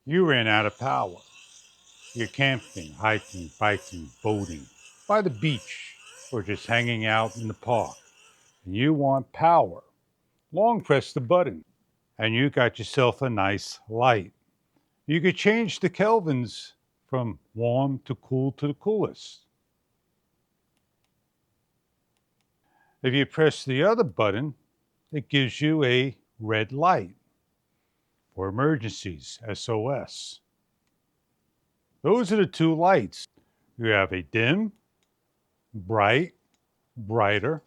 You ran out of power. You're camping, hiking, biking, boating, by the beach, or just hanging out in the park. And you want power. Long press the button, and you got yourself a nice light. You could change the kelvins from warm to cool to the coolest. If you press the other button, it gives you a red light for emergencies, SOS. Those are the two lights. You have a dim, bright, brighter,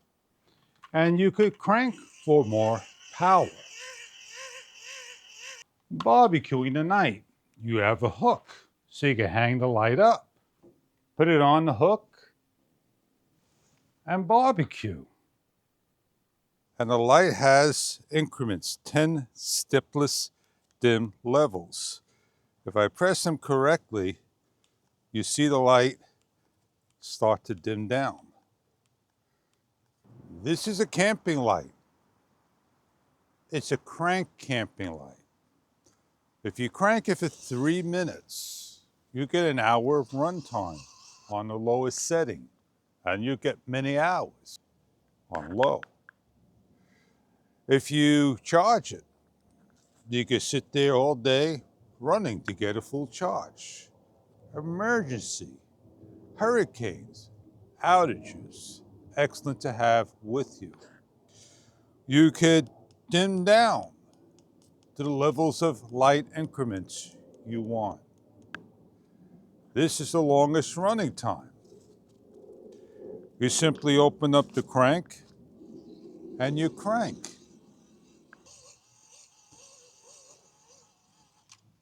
and you could crank for more power. Barbecuing the night. You have a hook, so you can hang the light up, put it on the hook, and barbecue. And the light has increments, 10 stepless dim levels. If I press them correctly, you see the light start to dim down. This is a camping light. It's a crank camping light. If you crank it for 3 minutes, you get an hour of runtime on the lowest setting, and you get many hours on low. If you charge it, you can sit there all day running to get a full charge. Emergency, hurricanes, outages, excellent to have with you. You could dim down to the levels of light increments you want. This is the longest running time. You simply open up the crank and you crank.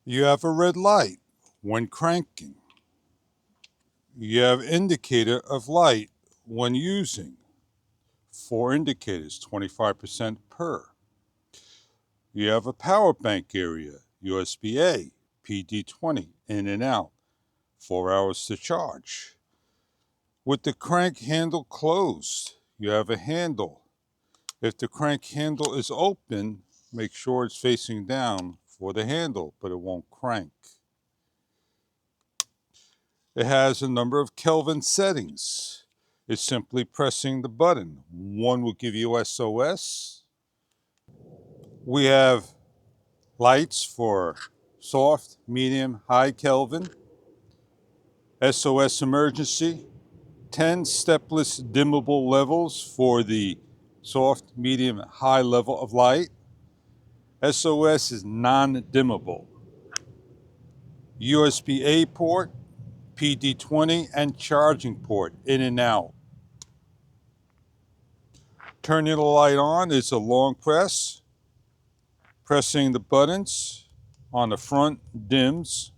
You have a red light when cranking. You have indicator of light when using. 4 indicators, 25% per. You have a power bank area, USB-A, PD20, in and out, 4 hours to charge. With the crank handle closed, you have a handle. If the crank handle is open, make sure it's facing down for the handle, but it won't crank. It has a number of Kelvin settings. It's simply pressing the button. One will give you SOS. We have lights for soft, medium, high Kelvin, SOS emergency, 10 stepless dimmable levels for the soft, medium, high level of light. SOS is non-dimmable. USB-A port, PD20, and charging port, in and out. Turning the light on is a long press. Pressing the buttons on the front dims.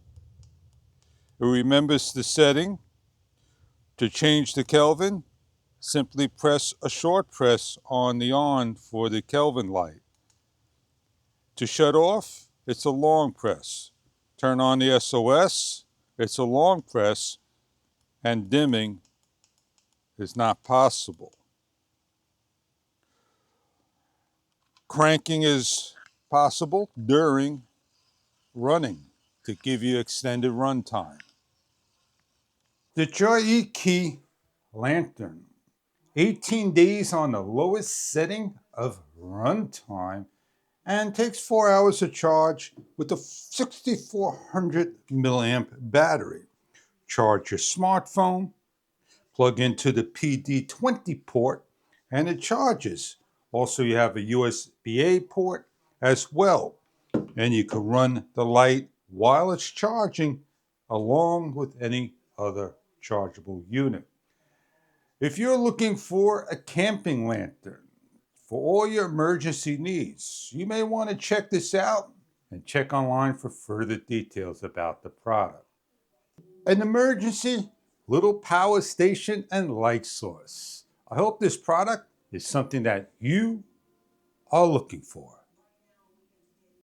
It remembers the setting. To change the Kelvin, simply press a short press on the on for the Kelvin light. To shut off, it's a long press. Turn on the SOS, it's a long press, and dimming is not possible. Cranking is possible during running to give you extended run time. The Joy Key Lantern, 18 days on the lowest setting of runtime, and takes 4 hours to charge with a 6400 milliamp battery. Charge your smartphone, plug into the PD20 port, and it charges. Also, you have a USB-A port as well, and you can run the light while it's charging along with any other chargeable unit. If you're looking for a camping lantern for all your emergency needs, you may want to check this out and check online for further details about the product. An emergency little power station and light source. I hope this product is something that you are looking for.